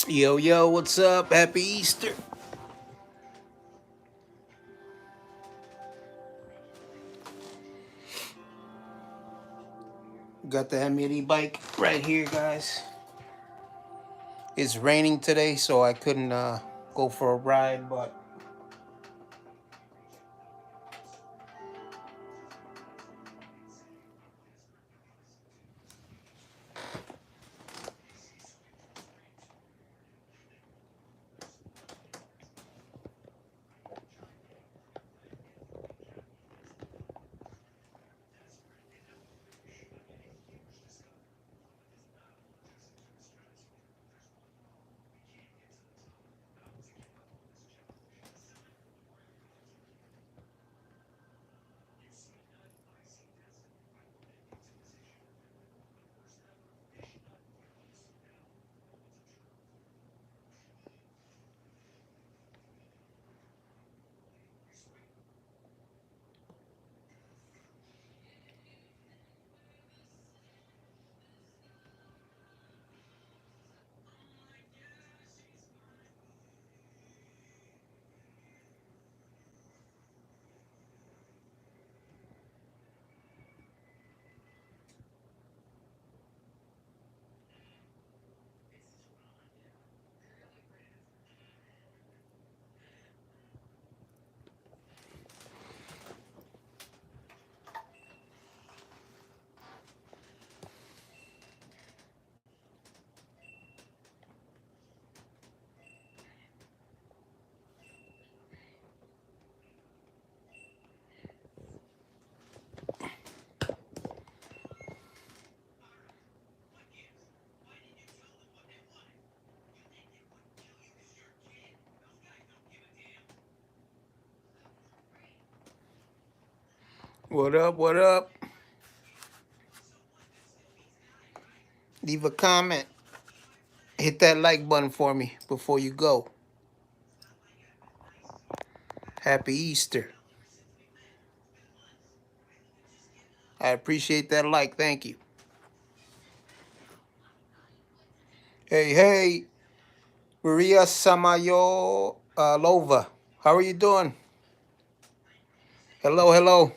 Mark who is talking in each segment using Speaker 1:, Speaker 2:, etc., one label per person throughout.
Speaker 1: Yo, yo, what's up? Happy Easter. Got the mini bike right here, guys. It's raining today, so I couldn't go for a ride, but what up? What up? Leave a comment. Hit that like button for me before you go. Happy Easter. I appreciate that like. Thank you. Hey, hey, Maria Samayo Lova. How are you doing? Hello, hello.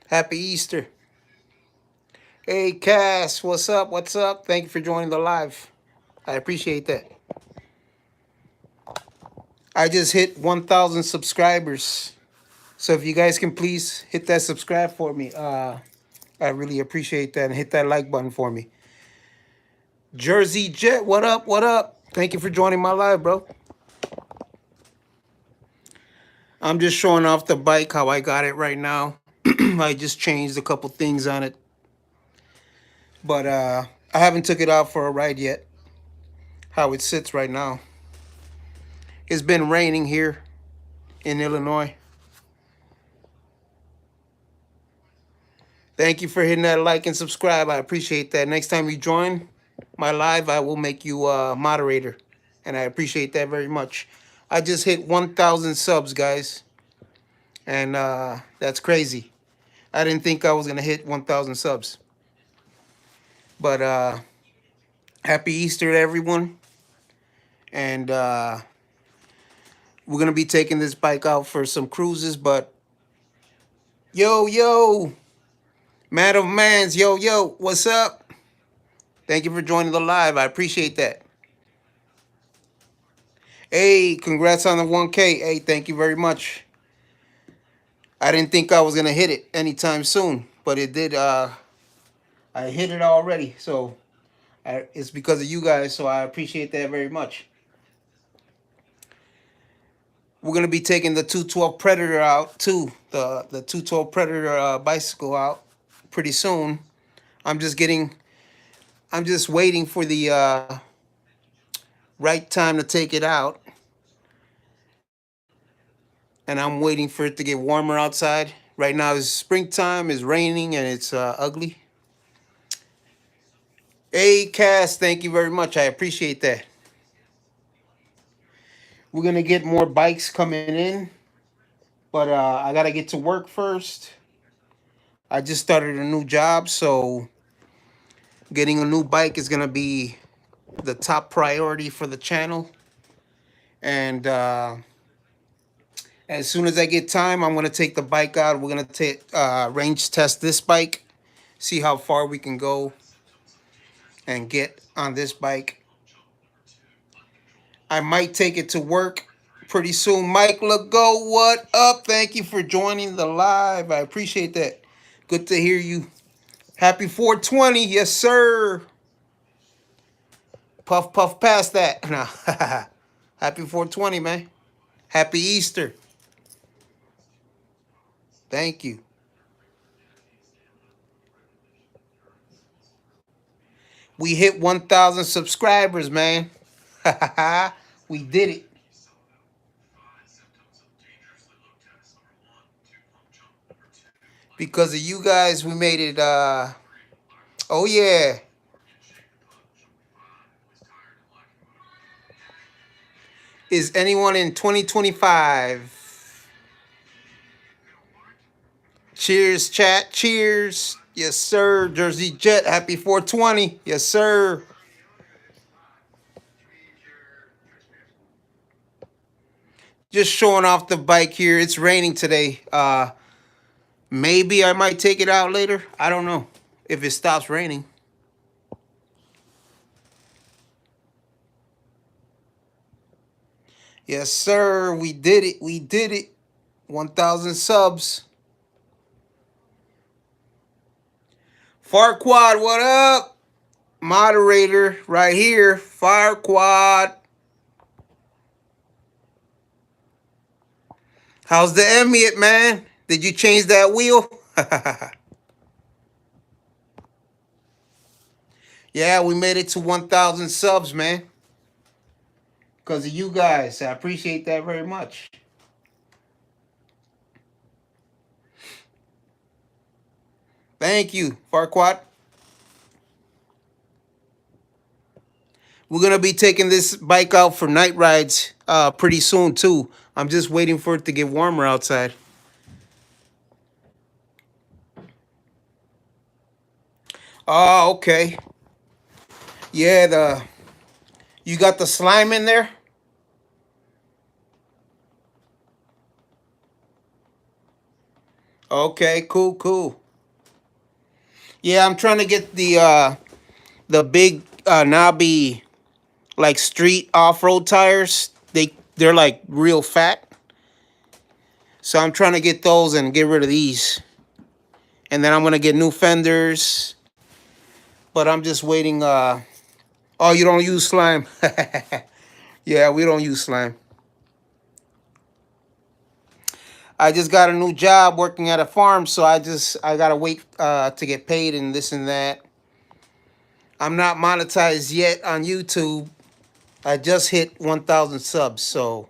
Speaker 1: Happy Easter. Hey, Cass, what's up? What's up? Thank you for joining the live. I appreciate that. I just hit 1,000 subscribers. So if you guys can please hit that subscribe for me, I really appreciate that. And hit that like button for me. Jersey Jet, what up? What up? Thank you for joining my live, bro. I'm just showing off the bike, how I got it right now. I just changed a couple things on it. But I haven't took it out for a ride yet. How it sits right now. It's been raining here in Illinois. Thank you for hitting that like and subscribe. I appreciate that. Next time you join my live, I will make you a moderator. And I appreciate that very much. I just hit 1,000 subs, guys. And that's crazy. I didn't think I was going to hit 1,000 subs. But happy Easter to everyone. And we're going to be taking this bike out for some cruises. But yo, yo. Man of Mans, yo, yo, what's up? Thank you for joining the live. I appreciate that. Hey, congrats on the 1K. Hey, thank you very much. I didn't think I was going to hit it anytime soon, but it did. I hit it already, so it's because of you guys, so I appreciate that very much. We're going to be taking the 212 Predator out, too. The 212 Predator bicycle out pretty soon. I'm just waiting for the right time to take it out. And I'm waiting for it to get warmer outside. Right now it's springtime, it's raining, and it's ugly. Hey, Cass, thank you very much. I appreciate that. We're going to get more bikes coming in, but I got to get to work first. I just started a new job, so getting a new bike is going to be the top priority for the channel. And as soon as I get time, I'm gonna take the bike out. We're gonna take range test this bike, see how far we can go and get on this bike. I might take it to work pretty soon. Mike Legault, what up? Thank you for joining the live. I appreciate that. Good to hear you. Happy 420, yes sir. Puff puff past that. No. Happy 420, man. Happy Easter. Thank you. We hit 1,000 subscribers, man. We did it. Because of you guys, we made it. Oh, yeah. Is anyone in 2025? Cheers, chat. Cheers. Yes, sir. Jersey Jet. Happy 420. Yes, sir. Just showing off the bike here. It's raining today. Maybe I might take it out later. I don't know if it stops raining. Yes, sir. We did it. We did it. 1,000 subs. Farquad, what up? Moderator right here. Farquad. How's the Emiot, man? Did you change that wheel? Yeah, we made it to 1,000 subs, man. Because of you guys. I appreciate that very much. Thank you, Farquad. We're going to be taking this bike out for night rides pretty soon, too. I'm just waiting for it to get warmer outside. Oh, okay. Yeah, you got the slime in there? Okay, cool, cool. Yeah, I'm trying to get the big knobby like street off-road tires. They're like real fat. So I'm trying to get those and get rid of these. And then I'm gonna get new fenders. But I'm just waiting. Oh, you don't use slime? Yeah, we don't use slime. I just got a new job working at a farm, so I gotta wait to get paid and this and that. I'm not monetized yet on YouTube. I just hit 1,000 subs, so.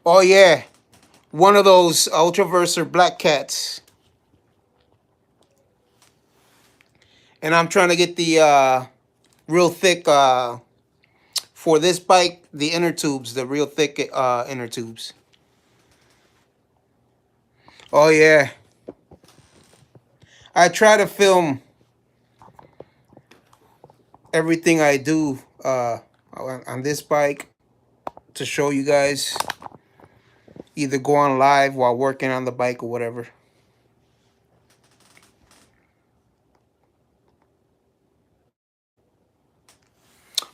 Speaker 1: Oh yeah, one of those Ultraverser Black Cats. And I'm trying to get the real thick for this bike, the inner tubes, the real thick inner tubes. Oh yeah. I try to film everything I do on this bike to show you guys. Either go on live while working on the bike or whatever.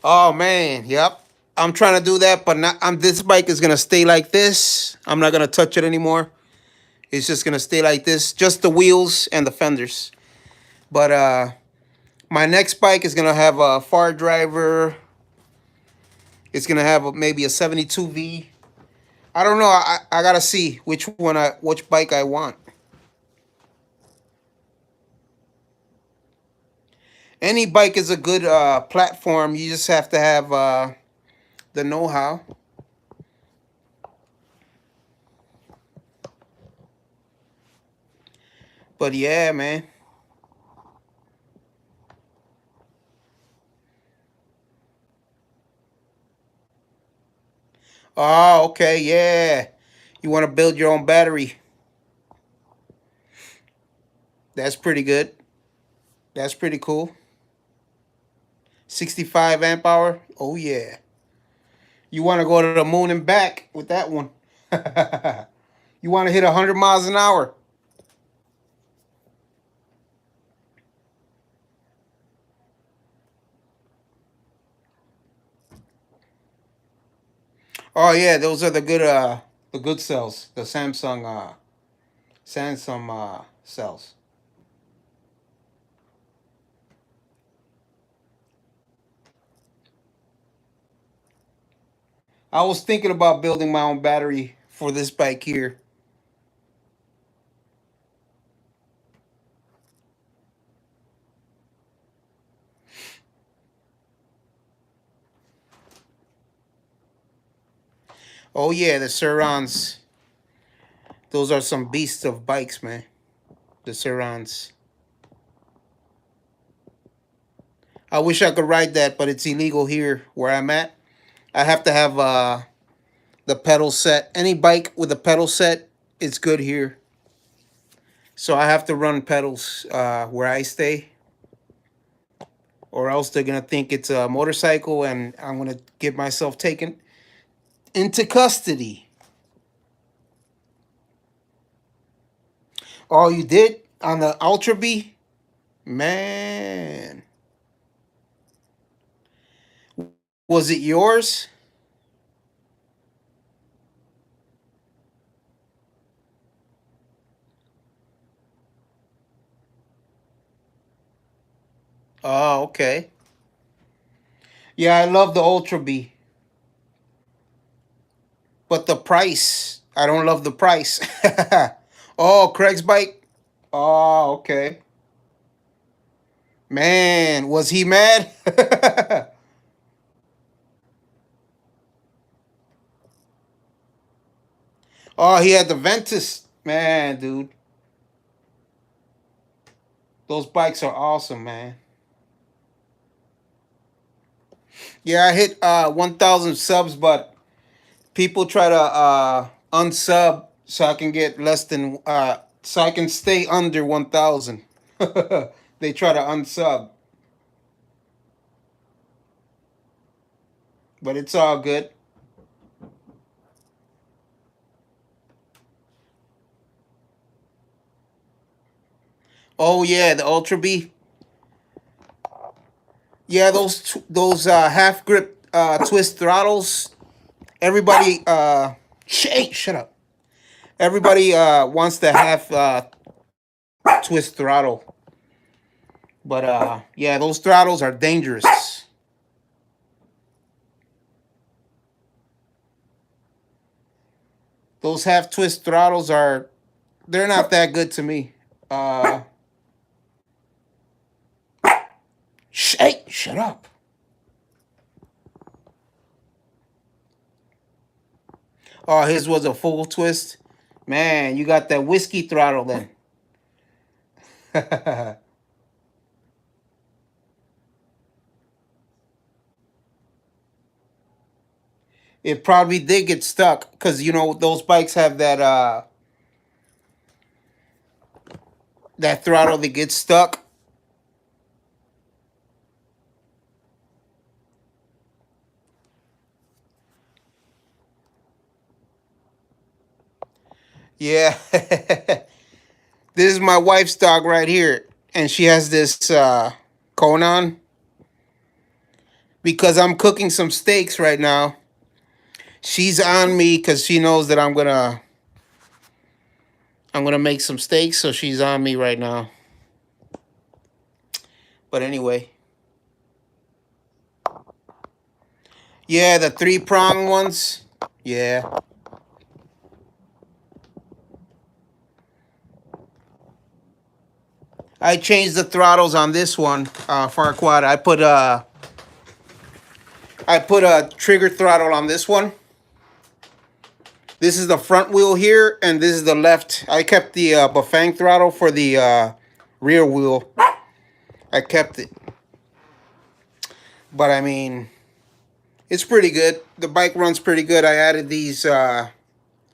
Speaker 1: Oh man, yep. I'm trying to do that, but not. This bike is gonna stay like this. I'm not gonna touch it anymore. It's just gonna stay like this, just the wheels and the fenders. But my next bike is gonna have a far driver. It's gonna have maybe a 72V. I don't know. I gotta see which bike I want. Any bike is a good platform. You just have to have the know-how. But yeah, man. Oh, okay, yeah. You want to build your own battery. That's pretty good. That's pretty cool. 65 amp hour. Oh yeah. You want to go to the moon and back with that one. You want to hit 100 miles an hour. Oh yeah, those are the good cells. The Samsung cells. I was thinking about building my own battery for this bike here. Oh yeah, the Surons. Those are some beasts of bikes, man. The Surons. I wish I could ride that, but it's illegal here where I'm at. I have to have the pedal set. Any bike with a pedal set is good here. So I have to run pedals where I stay, or else they're gonna think it's a motorcycle, and I'm gonna get myself taken into custody. Oh, you did on the Ultra B, man. Was it yours? Oh, okay. Yeah, I love the Ultra B, but the price, I don't love the price. Oh, Craig's bike. Oh, okay. Man, was he mad? Oh, he had the Ventus. Man, dude. Those bikes are awesome, man. Yeah, I hit 1,000 subs, but people try to unsub so I can get less than so I can stay under 1,000. They try to unsub, but it's all good. Oh yeah, the Ultra B. Yeah, those half grip twist throttles. Everybody shut up. Everybody wants the half twist throttle. But yeah, those throttles are dangerous. Those half twist throttles are they're not that good to me. Uh shut up. Oh, his was a full twist. Man, you got that whiskey throttle then. It probably did get stuck because you know those bikes have that throttle that gets stuck. Yeah. This is my wife's dog right here, and she has this Conan because I'm cooking some steaks right now. She's on me because she knows that I'm gonna make some steaks, so she's on me right now. But anyway, yeah, the 3-prong ones. Yeah, I changed the throttles on this one, Farquad. I put a trigger throttle on this one. This is the front wheel here, and this is the left. I kept the Bafang throttle for the rear wheel. I kept it. But I mean, it's pretty good. The bike runs pretty good. I added these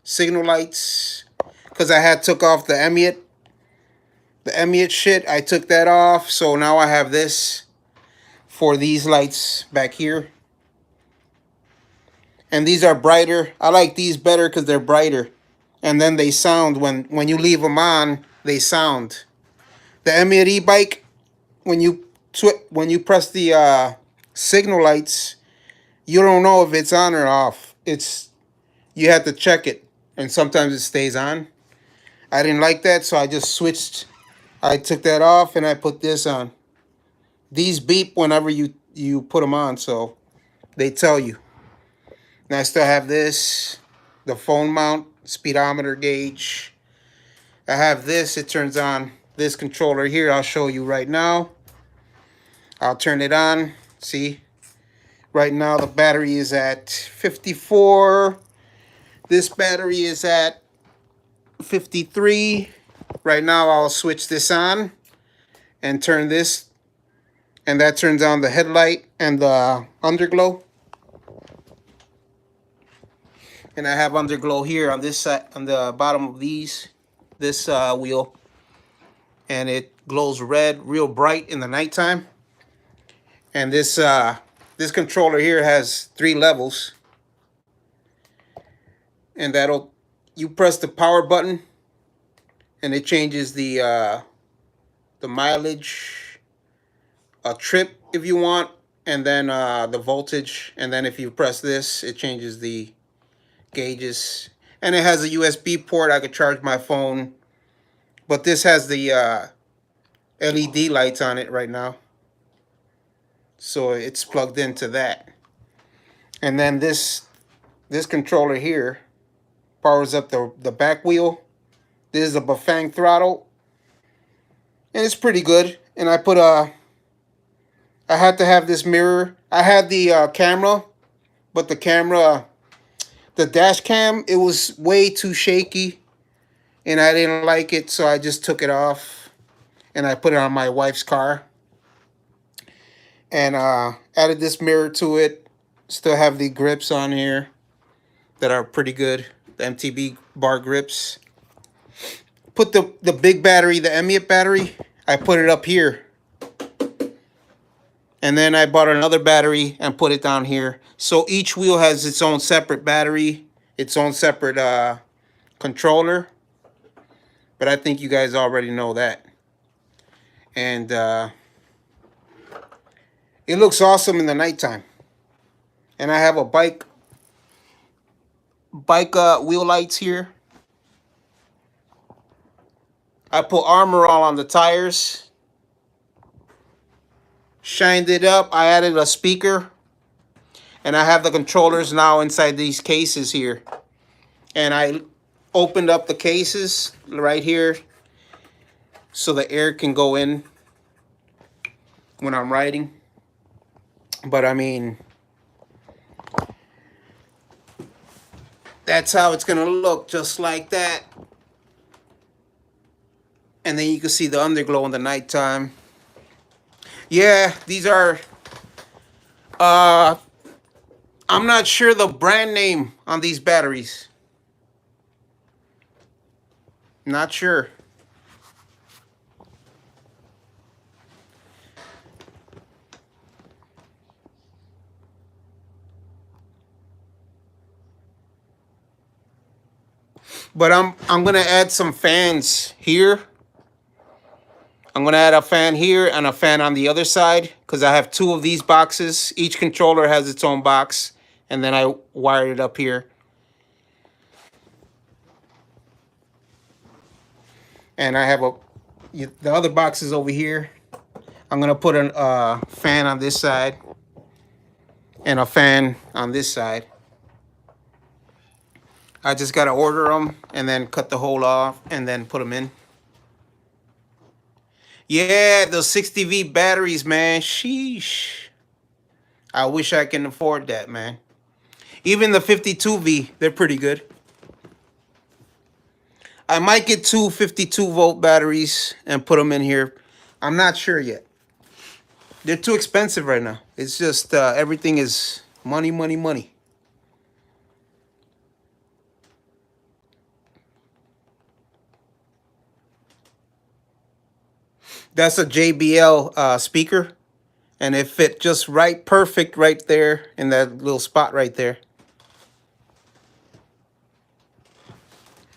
Speaker 1: signal lights because I had took off the Emiet. The Emiot shit, I took that off. So now I have this for these lights back here. And these are brighter. I like these better because they're brighter. And then they sound, when you leave them on, they sound. The Emiot e-bike, when you press the signal lights, you don't know if it's on or off. You have to check it, and sometimes it stays on. I didn't like that, so I just switched. I took that off and I put this on. These beep whenever you put them on, so they tell you. And I still have this, the phone mount, speedometer gauge. I have this, it turns on this controller here. I'll show you right now. I'll turn it on. See? Right now the battery is at 54. This battery is at 53. Right now I'll switch this on and turn this, and that turns on the headlight and the underglow. And I have underglow here on this side, on the bottom of this wheel, and it glows red, real bright in the nighttime. And this controller here has 3 levels, and you press the power button, and it changes the mileage, a trip if you want, and then the voltage. And then if you press this, it changes the gauges. And it has a USB port. I could charge my phone, but this has the LED lights on it right now, so it's plugged into that. And then this controller here powers up the back wheel. This is a Bafang throttle, and it's pretty good. And I had to have this mirror. I had the camera, but the dash cam, it was way too shaky, and I didn't like it, so I just took it off, and I put it on my wife's car, and added this mirror to it. Still have the grips on here that are pretty good, the MTB bar grips. Put the big battery, the Emiot battery, I put it up here. And then I bought another battery and put it down here. So each wheel has its own separate battery, its own separate controller. But I think you guys already know that. And it looks awesome in the nighttime. And I have a bike wheel lights here. I put Armor All on the tires. Shined it up. I added a speaker. And I have the controllers now inside these cases here. And I opened up the cases right here so the air can go in when I'm riding. But I mean, that's how it's gonna look, just like that. And then you can see the underglow in the nighttime. Yeah, these are I'm not sure the brand name on these batteries. Not sure. But I'm gonna add some fans here. I'm gonna add a fan here and a fan on the other side, because I have 2 of these boxes. Each controller has its own box, and then I wired it up here. And I have the other boxes over here. I'm gonna put a fan on this side and a fan on this side. I just gotta order them and then cut the hole off and then put them in. Yeah, those 60V batteries, man. Sheesh. I wish I can afford that, man. Even the 52V, they're pretty good. I might get 2 52-volt batteries and put them in here. I'm not sure yet. They're too expensive right now. It's just everything is money, money, money. That's a JBL speaker, and it fit just right, perfect right there in that little spot right there.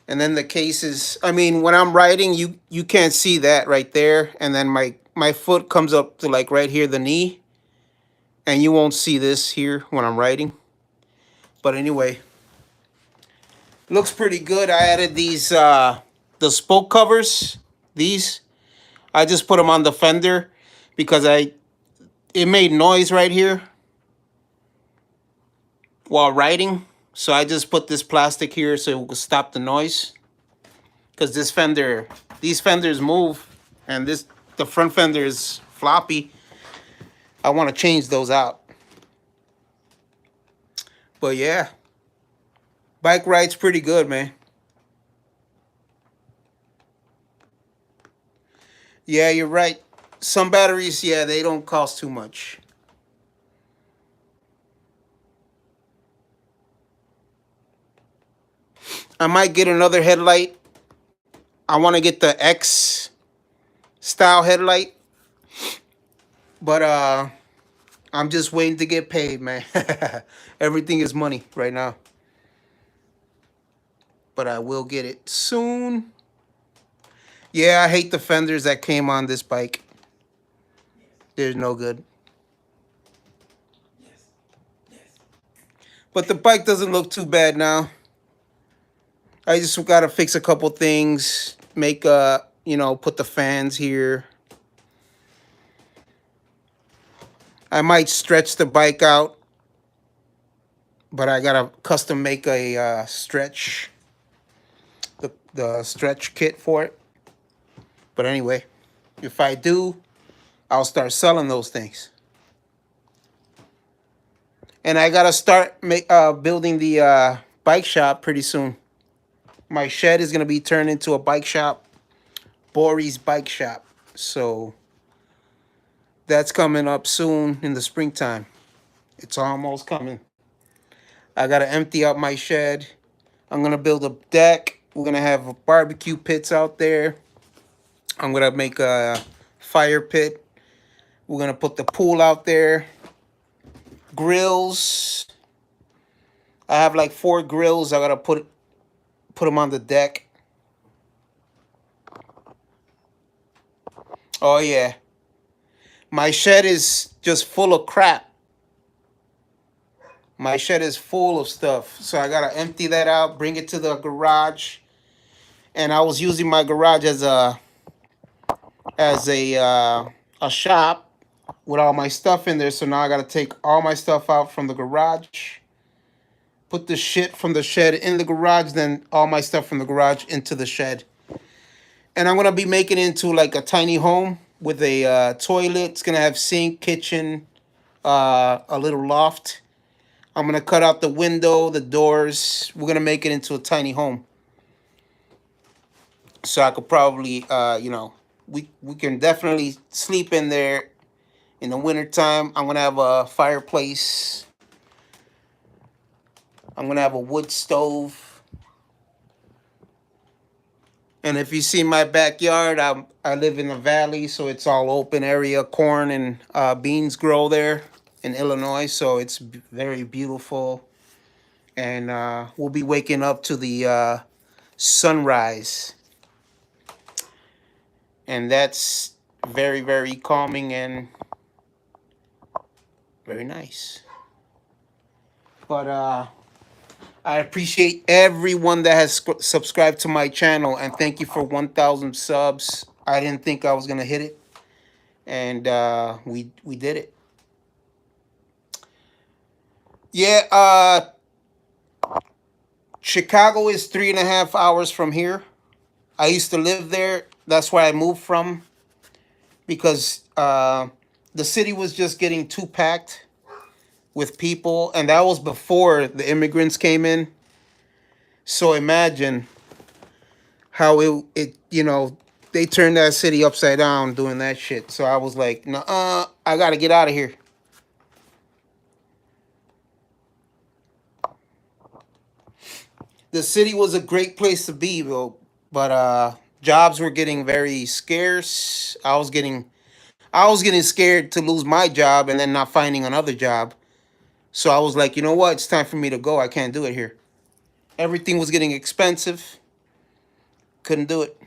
Speaker 1: And then the case is, I mean, when I'm writing, you can't see that right there, and then my foot comes up to like right here, the knee, and you won't see this here when I'm writing. But anyway, looks pretty good. I added these the spoke covers. These I just put them on the fender because it made noise right here while writing. So I just put this plastic here so it will stop the noise. Because these fenders move, and the front fender is floppy. I want to change those out. But yeah, bike ride's pretty good, man. Yeah, you're right. Some batteries, yeah, they don't cost too much. I might get another headlight. I want to get the X style headlight, but I'm just waiting to get paid, man. Everything is money right now. But I will get it soon. Yeah, I hate the fenders that came on this bike. They're no good. But the bike doesn't look too bad now. I just gotta fix a couple things. Make put the fans here. I might stretch the bike out, but I gotta custom make a the stretch kit for it. But anyway, if I do, I'll start selling those things. And I gotta start building the bike shop pretty soon. My shed is gonna be turned into a bike shop, Bori's Bike Shop. So that's coming up soon in the springtime. It's almost coming. I gotta empty out my shed. I'm gonna build a deck. We're gonna have barbecue pits out there. I'm gonna make a fire pit. We're gonna put the pool out there. Grills. I have like 4 grills. I gotta put them on the deck. Oh yeah. My shed is just full of crap. My shed is full of stuff. So I gotta empty that out, bring it to the garage. And I was using my garage as a shop with all my stuff in there. So now I gotta take all my stuff out from the garage, put the shit from the shed in the garage, then all my stuff from the garage into the shed. And I'm gonna be making it into like a tiny home with a toilet. It's gonna have sink, kitchen, a little loft. I'm gonna cut out the window, the doors. We're gonna make it into a tiny home. So I could probably, we can definitely sleep in there in the wintertime. I'm gonna have a fireplace. I'm gonna have a wood stove. And if you see my backyard, I live in the valley, so it's all open area. Corn and beans grow there in Illinois, so it's very beautiful. And we'll be waking up to the sunrise. And that's very, very calming and very nice. But I appreciate everyone that has subscribed to my channel, and thank you for 1,000 subs. I didn't think I was gonna hit it, and we did it. Yeah, Chicago is 3.5 hours from here. I used to live there. That's where I moved from, because the city was just getting too packed with people, and that was before the immigrants came in. So imagine how it they turned that city upside down doing that shit. So I was like, nah, I gotta get out of here. The city was a great place to be, though, but Jobs were getting very scarce. I was getting scared to lose my job and then not finding another job. So I was like, you know what? It's time for me to go. I can't do it here. Everything was getting expensive. Couldn't do it.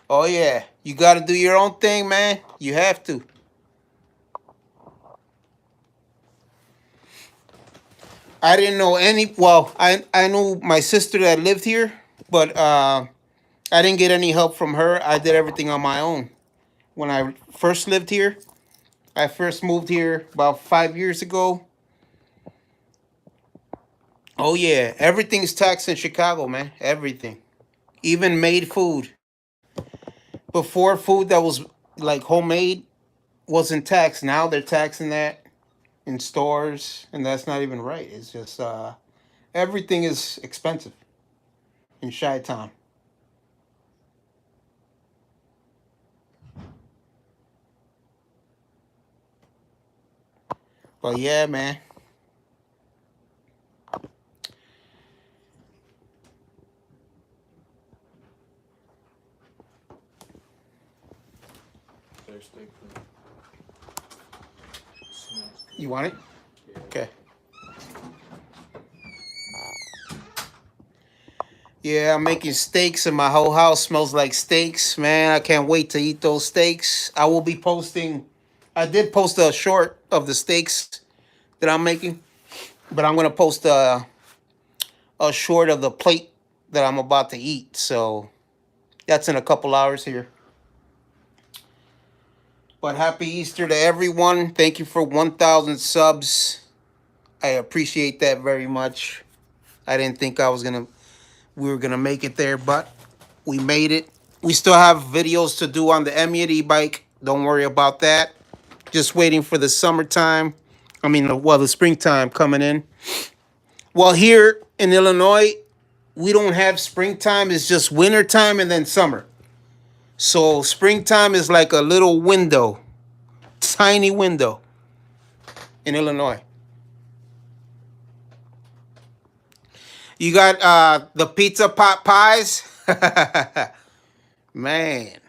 Speaker 1: Oh yeah, you got to do your own thing, man. You have to. I didn't know any. Well, I knew my sister that lived here, but I didn't get any help from her. I did everything on my own. When I first lived here, I first moved here about 5 years ago. Oh yeah, everything's taxed in Chicago, man. Everything, even made food. Before, food that was like homemade wasn't taxed. Now they're taxing that in stores, and that's not even right. It's just everything is expensive in Chi-Town. But yeah, man. You want it? Okay. Yeah, I'm making steaks and my whole house smells like steaks, man. I can't wait to eat those steaks. I will be posting. I did post a short of the steaks that I'm making, but I'm gonna post a short of the plate that I'm about to eat. So that's in a couple hours here. But happy Easter to everyone. Thank you for 1,000 subs. I appreciate that very much. I didn't think we were gonna make it there, but we made it. We still have videos to do on the Emiot e-bike. Don't worry about that. Just waiting for the summertime. I mean, well, the springtime coming in. Well, here in Illinois, we don't have springtime. It's just wintertime and then summer. So springtime is like a little window, tiny window in Illinois. You got the pizza pot pies. Man.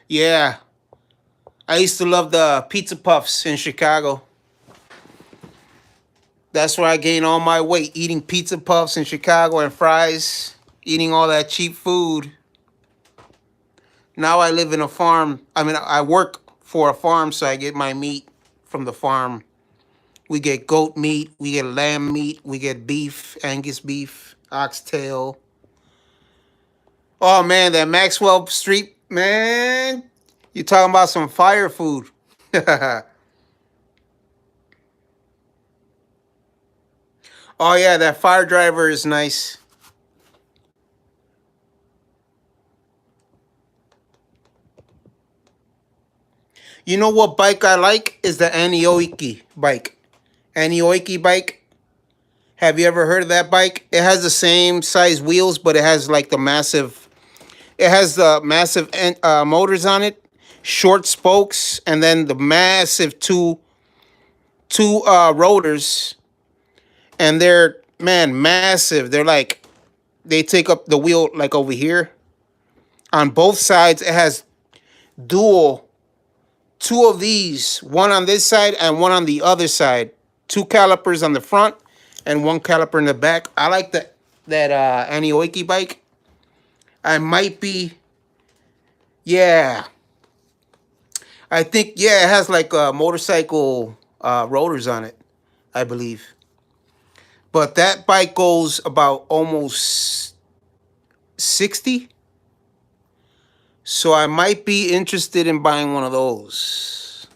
Speaker 1: Yeah. I used to love the pizza puffs in Chicago. That's where I gained all my weight, eating pizza puffs in Chicago and fries, eating all that cheap food. Now I live in a farm. I mean, I work for a farm, so I get my meat from the farm. We get goat meat, we get lamb meat, we get beef, Angus beef, oxtail. Oh man, that Maxwell Street, man. You talking about some fire food. Oh yeah, that fire driver is nice. You know what bike I like is the Anioiki bike. Anioiki bike. Have you ever heard of that bike? It has the same size wheels, but it has like the massive. It has the massive motors on it, short spokes, and then the massive two rotors, and they're man massive. They're like they take up the wheel like over here. On both sides, it has dual two of these, one on this side and one on the other side. Two calipers on the front and one caliper in the back. I like that Anioiki bike. I might be, yeah. I think yeah, it has like motorcycle rotors on it, I believe. But that bike goes about almost 60. So I might be interested in buying one of those.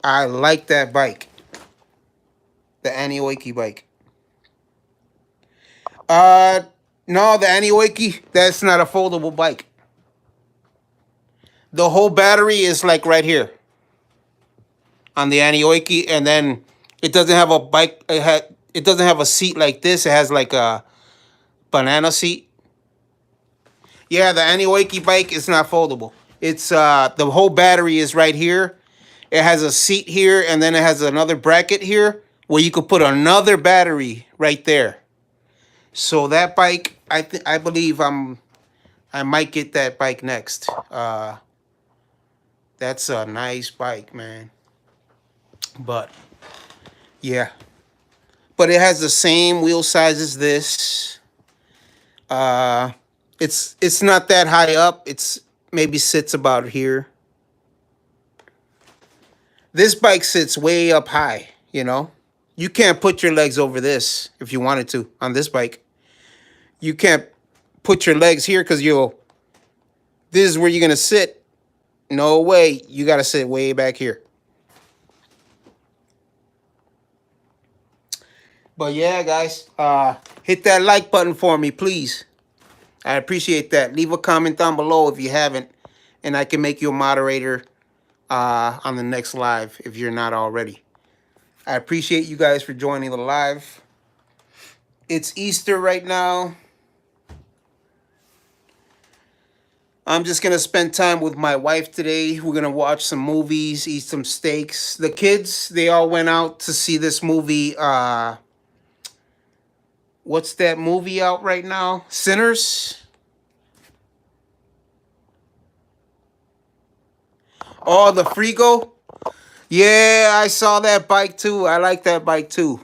Speaker 1: I like that bike. The Anioiki bike. Uh no, the Anioiki, that's not a foldable bike. The whole battery is like right here on the Anioiki, and then it doesn't have a bike. It doesn't have a seat like this. It has like a banana seat. Yeah, the Anioiki bike is not foldable. It's the whole battery is right here. It has a seat here, and then it has another bracket here where you could put another battery right there. So that bike, I believe I might get that bike next. That's a nice bike, man. But yeah, but it has the same wheel size as this. Uh, it's not that high up. It's maybe sits about here. This bike sits way up high. You know, you can't put your legs over this if you wanted to on this bike. You can't put your legs here because you'll. This is where you're gonna sit. No way. You gotta sit way back here. But yeah, guys, hit that like button for me, please. I appreciate that. Leave a comment down below if you haven't, and I can make you a moderator on the next live if you're not already. I appreciate you guys for joining the live. It's Easter right now. I'm just going to spend time with my wife today. We're going to watch some movies, eat some steaks. The kids, they all went out to see this movie. What's that movie out right now? Sinners? Oh, the Frigo? Yeah, I saw that bike too. I like that bike too.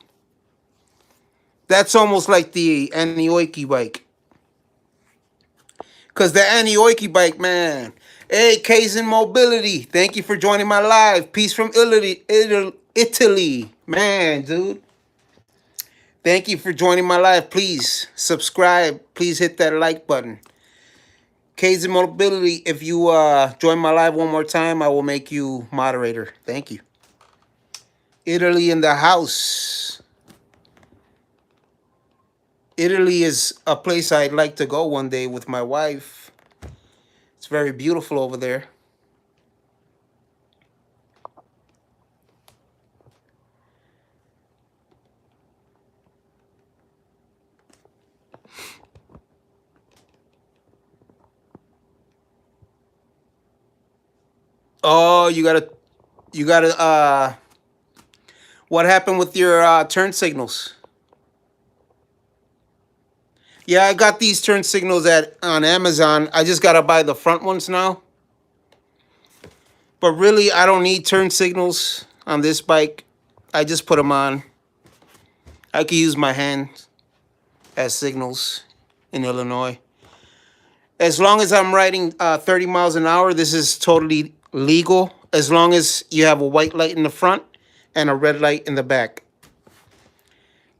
Speaker 1: That's almost like the Anioiki bike. Because the Anioiki bike, man. Hey, Kaizen Mobility. Thank you for joining my live. Peace from Italy. Man, dude. Thank you for joining my live. Please subscribe. Please hit that like button. Kaizen Mobility, if you join my live one more time, I will make you moderator. Thank you. Italy in the house. Italy is a place I'd like to go one day with my wife. It's very beautiful over there. Oh, you gotta, what happened with your turn signals? Yeah, I got these turn signals on Amazon. I just gotta buy the front ones now. But really, I don't need turn signals on this bike. I just put them on. I can use my hand as signals in Illinois. As long as I'm riding 30 miles an hour, this is totally legal. As long as you have a white light in the front and a red light in the back.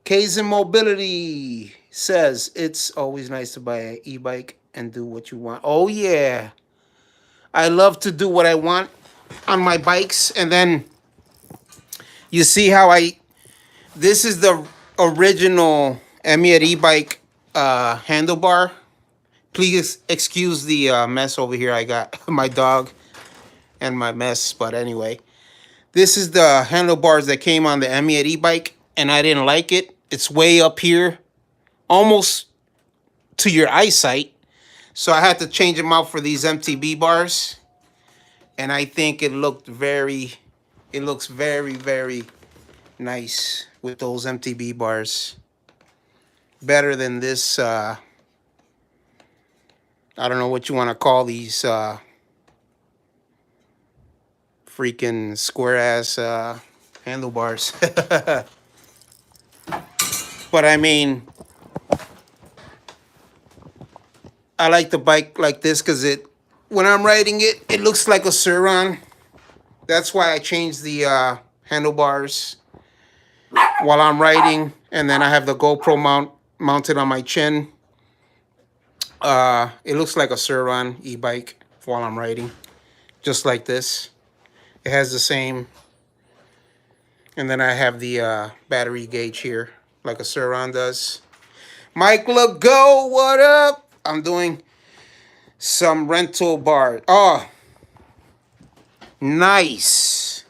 Speaker 1: Kaizen Mobility says it's always nice to buy an e-bike and do what you want. Oh, yeah. I love to do what I want on my bikes. And then you see how this is the original Emiet e-bike handlebar. Please excuse the mess over here. I got my dog and my mess. But anyway, this is the handlebars that came on the Emiet e-bike. And I didn't like it. It's way up here, almost to your eyesight. So I had to change them out for these MTB bars. And I think it looks very, very nice with those MTB bars. Better than this, I don't know what you want to call these freaking square-ass handlebars. But I mean, I like the bike like this because when I'm riding it, it looks like a Suron. That's why I changed the handlebars while I'm riding. And then I have the GoPro mounted on my chin. It looks like a Suron e-bike while I'm riding. Just like this. It has the same. And then I have the battery gauge here, like a Suron does. Mike Legault, what up? I'm doing some rental bar. Oh, nice.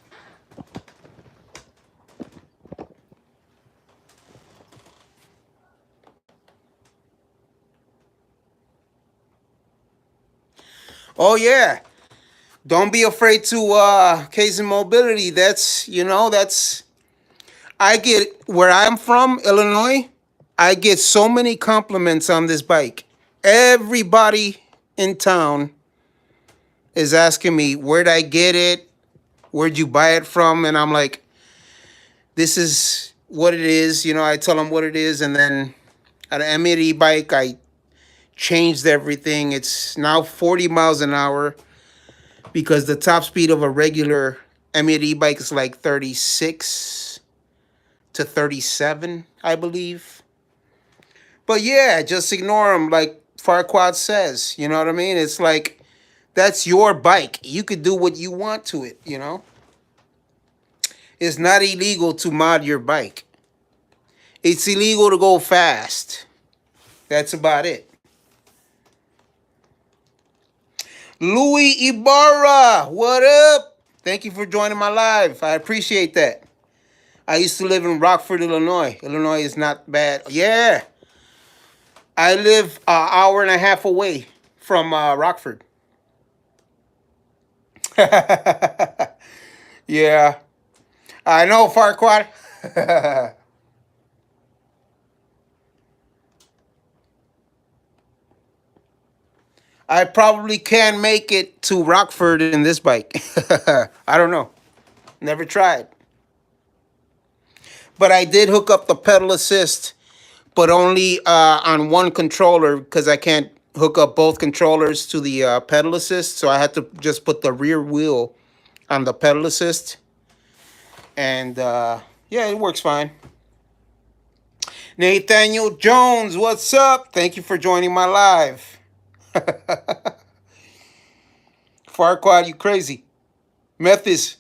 Speaker 1: Oh, yeah. Don't be afraid to Kaizen Mobility. That's, I get where I'm from, Illinois. I get so many compliments on this bike. Everybody in town is asking me, where'd I get it? Where'd you buy it from? And I'm like, this is what it is. You know, I tell them what it is. And then at an M80 bike, I changed everything. It's now 40 miles an hour because the top speed of a regular M80 bike is like 36 to 37, I believe. But yeah, just ignore them like Farquaad says. You know what I mean? It's like, that's your bike. You could do what you want to it, you know? It's not illegal to mod your bike. It's illegal to go fast. That's about it. Louis Ibarra, what up? Thank you for joining my live. I appreciate that. I used to live in Rockford, Illinois. Illinois is not bad. Yeah. I live an hour and a half away from Rockford. Yeah. I know, Farquaad. I probably can make it to Rockford in this bike. I don't know. Never tried. But I did hook up the pedal assist, but only on one controller because I can't hook up both controllers to the pedal assist. So I had to just put the rear wheel on the pedal assist. And yeah, it works fine. Nathaniel Jones, what's up? Thank you for joining my live. Farquaad, you crazy. Memphis.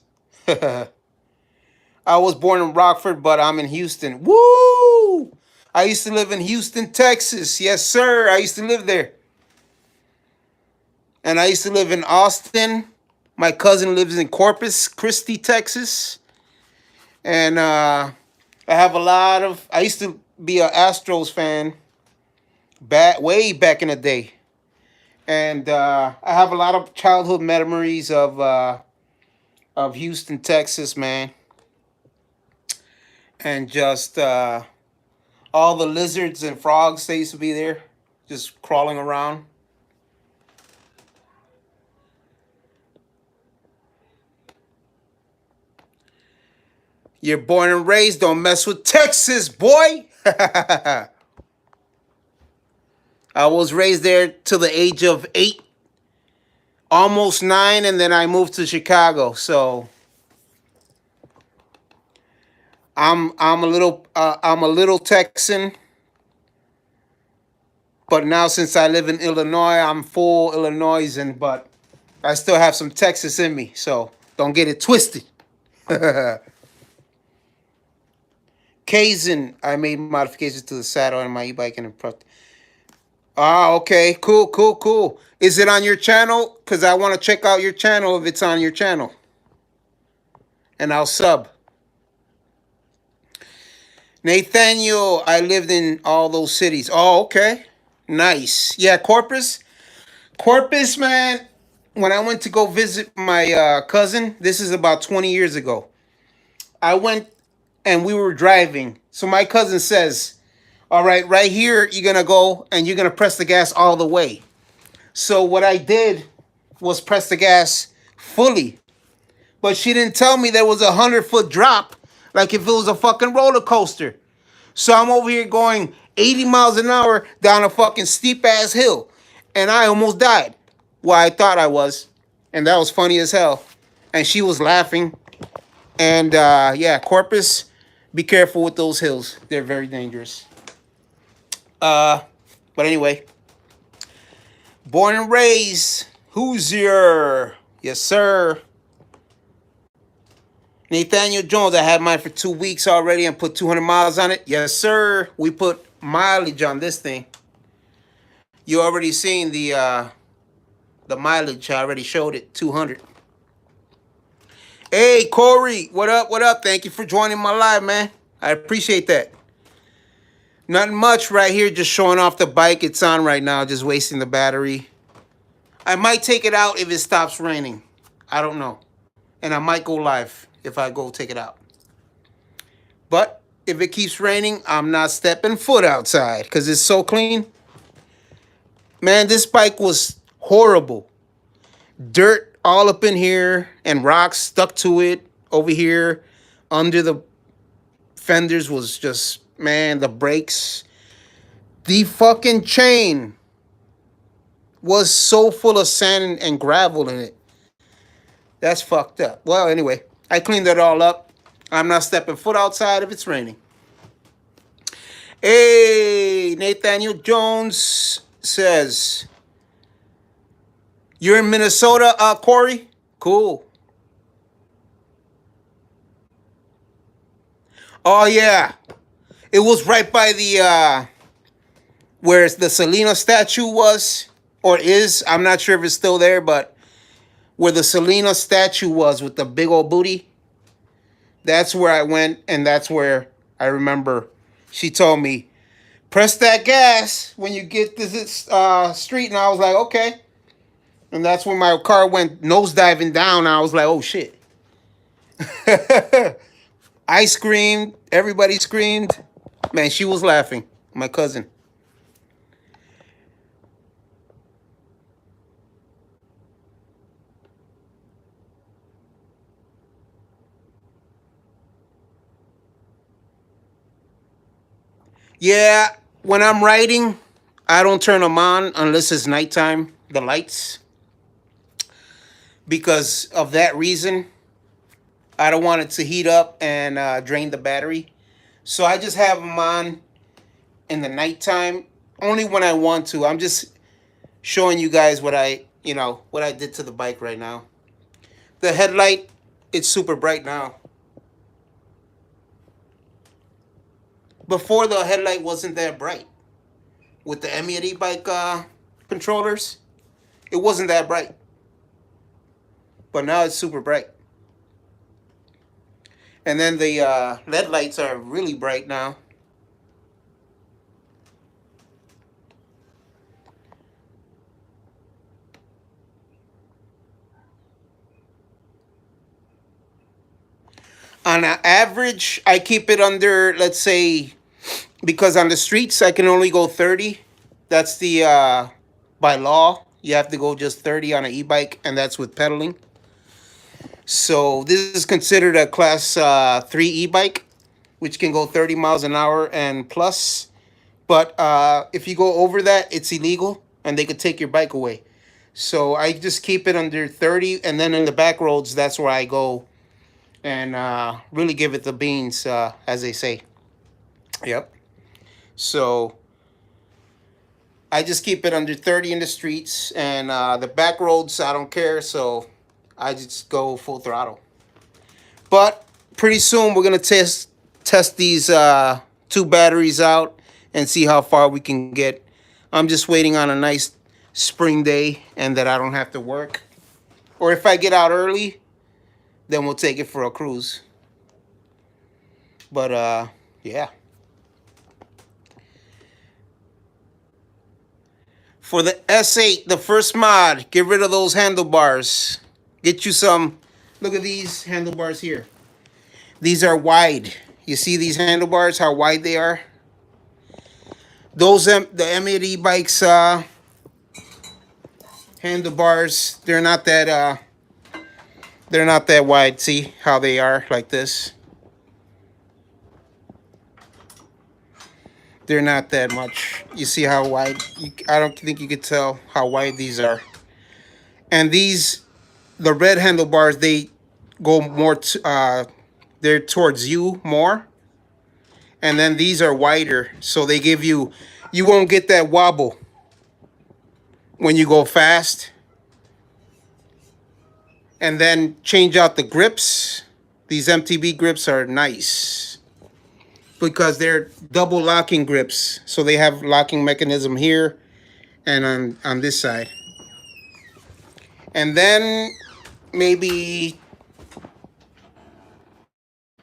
Speaker 1: I was born in Rockford, but I'm in Houston. Woo! I used to live in Houston, Texas. Yes, sir. I used to live there. And I used to live in Austin. My cousin lives in Corpus Christi, Texas. And I have a lot of... I used to be an Astros fan way back in the day. And I have a lot of childhood memories of Houston, Texas, man. And just all the lizards and frogs that used to be there, just crawling around. You're born and raised, don't mess with Texas, boy. I was raised there till the age of 8, almost 9, and then I moved to Chicago. So I'm a little Texan, but now since I live in Illinois, I'm full Illinoisan, but I still have some Texas in me, so don't get it twisted. Kazin, I made modifications to the saddle and my e-bike and front. Ah, okay, cool. Is it on your channel? Because I want to check out your channel if it's on your channel. And I'll sub. Nathaniel, I lived in all those cities. Oh, okay. Nice. Yeah, Corpus. Corpus, man, when I went to go visit my cousin, this is about 20 years ago. I went and we were driving. So my cousin says, all right here, you're going to go and you're going to press the gas all the way. So what I did was press the gas fully. But she didn't tell me there was a 100-foot drop, like if it was a fucking roller coaster. So I'm over here going 80 miles an hour down a fucking steep-ass hill. And I almost died. Well, I thought I was. And that was funny as hell. And she was laughing. And yeah, Corpus, be careful with those hills. They're very dangerous. But anyway. Born and raised. Hoosier. Yes, sir. Nathaniel Jones, I had mine for 2 weeks already and put 200 miles on it. Yes, sir. We put mileage on this thing. You already seen the mileage. I already showed it, 200. Hey, Corey, what up? Thank you for joining my live, man. I appreciate that. Nothing much right here, just showing off the bike it's on right now, just wasting the battery. I might take it out if it stops raining. I don't know. And I might go live if I go take it out. But if it keeps raining, I'm not stepping foot outside because it's so clean. Man, this bike was horrible. Dirt all up in here and rocks stuck to it over here. Under the fenders was just, man, the brakes. The fucking chain was so full of sand and gravel in it. That's fucked up. Well, anyway, I cleaned it all up. I'm not stepping foot outside if it's raining. Hey, Nathaniel Jones says, you're in Minnesota, Corey? Cool. Oh, yeah. It was right by the, where the Selena statue was, or is. I'm not sure if it's still there, but where the Selena statue was with the big old booty, that's where I went, and that's where I remember she told me, press that gas when you get this street, and I was like, okay. And that's when my car went nosediving down, and I was like, oh, shit. I screamed. Everybody screamed. Man, she was laughing. My cousin. Yeah, when I'm riding, I don't turn them on unless it's nighttime, the lights. Because of that reason, I don't want it to heat up and drain the battery. So I just have them on in the nighttime, only when I want to. I'm just showing you guys what what I did to the bike right now. The headlight, it's super bright now. Before, the headlight wasn't that bright. With the Emmy e-bike controllers, it wasn't that bright. But now it's super bright. And then the LED lights are really bright now. On an average, I keep it under, let's say, because on the streets I can only go 30. That's the by law. You have to go just 30 on an e-bike, and that's with pedaling. So this is considered a class 3 e-bike, which can go 30 miles an hour and plus. But if you go over that, it's illegal, and they could take your bike away. So I just keep it under 30, and then in the back roads, that's where I go and really give it the beans, as they say. Yep. So I just keep it under 30 in the streets, and the back roads, I don't care. So I just go full throttle. But pretty soon we're gonna test these two batteries out and see how far we can get. I'm just waiting on a nice spring day and that I don't have to work. Or if I get out early, then we'll take it for a cruise. But yeah. For the S8, the first mod, get rid of those handlebars. Get you some, look at these handlebars here. These are wide. You see these handlebars, how wide they are? Those, the M8 e-bikes handlebars, they're not that wide. See how they are, like this? They're not that much. You see how wide? I don't think you could tell how wide these are. And these, the red handlebars, they go more, they're towards you more. And then these are wider, so they give you, you won't get that wobble when you go fast. And then change out the grips. These MTB grips are nice because they're double locking grips. So they have locking mechanism here and on this side. And then maybe,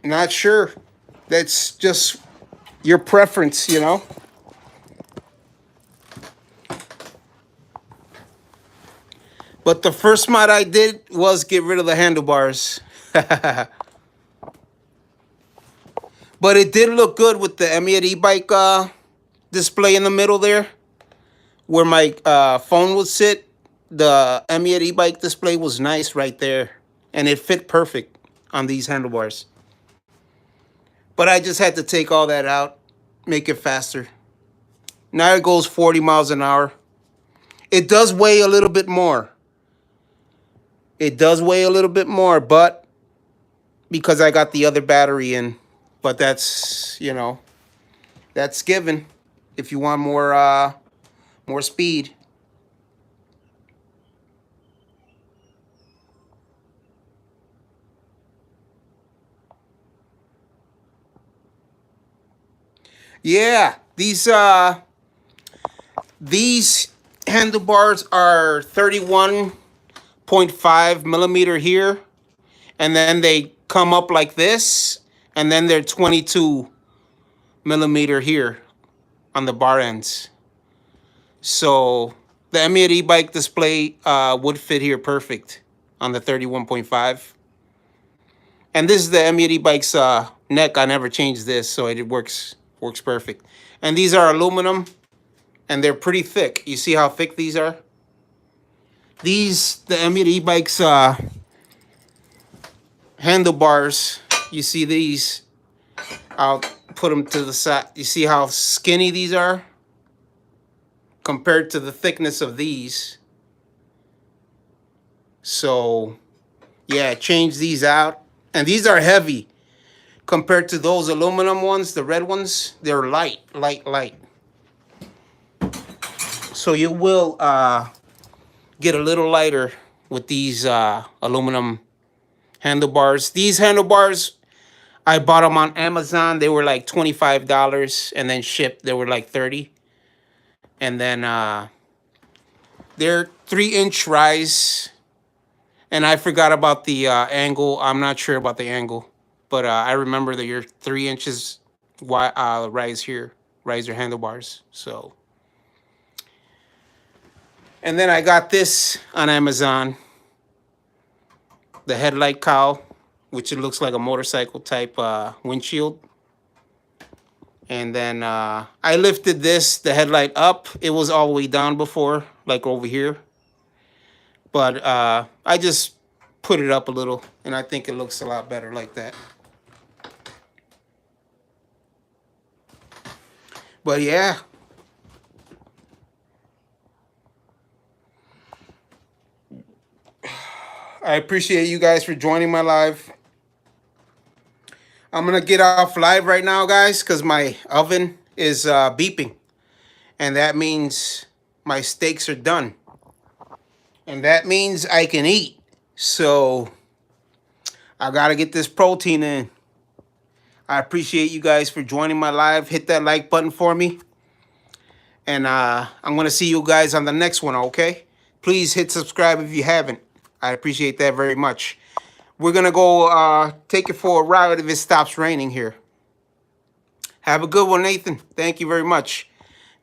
Speaker 1: not sure. That's just your preference, you know. But the first mod I did was get rid of the handlebars. But it did look good with the Emiet e-bike display in the middle there, where my phone would sit. The Emiet e-bike display was nice right there, and it fit perfect on these handlebars. But I just had to take all that out, make it faster. Now it goes 40 miles an hour. It does weigh a little bit more. It does weigh a little bit more, but because I got the other battery in. But that's, you know, that's given if you want more speed. Yeah, these handlebars are 31.5 millimeter here, and then they come up like this, and then they're 22 millimeter here on the bar ends. So the Emiet e-bike display would fit here perfect on the 31.5. And this is the Emiet e-bike's neck. I never changed this, so it works perfect. And these are aluminum, and they're pretty thick. You see how thick these are? The Emiet e-bike's handlebars, you see these, I'll put them to the side. You see how skinny these are compared to the thickness of these. So yeah, change these out. And these are heavy compared to those aluminum ones, the red ones. They're light. So you will get a little lighter with these aluminum handlebars. These handlebars, I bought them on Amazon. They were like $25, and then shipped, they were like $30. And then they're 3-inch rise. And I forgot about the angle. I'm not sure about the angle, but I remember that you're 3 inches wide, rise here, riser handlebars. So, and then I got this on Amazon, the headlight cowl, which it looks like a motorcycle type windshield. And then I lifted the headlight up. It was all the way down before, like over here. But I just put it up a little, and I think it looks a lot better like that. But yeah. I appreciate you guys for joining my live. I'm going to get off live right now, guys, because my oven is beeping. And that means my steaks are done. And that means I can eat. So I got to get this protein in. I appreciate you guys for joining my live. Hit that like button for me. And I'm going to see you guys on the next one, okay? Please hit subscribe if you haven't. I appreciate that very much. We're going to go take it for a ride if it stops raining here. Have a good one, Nathan. Thank you very much.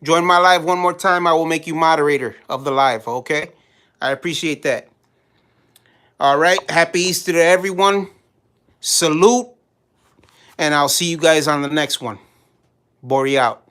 Speaker 1: Join my live one more time. I will make you moderator of the live, okay? I appreciate that. All right. Happy Easter to everyone. Salute. And I'll see you guys on the next one. Bori out.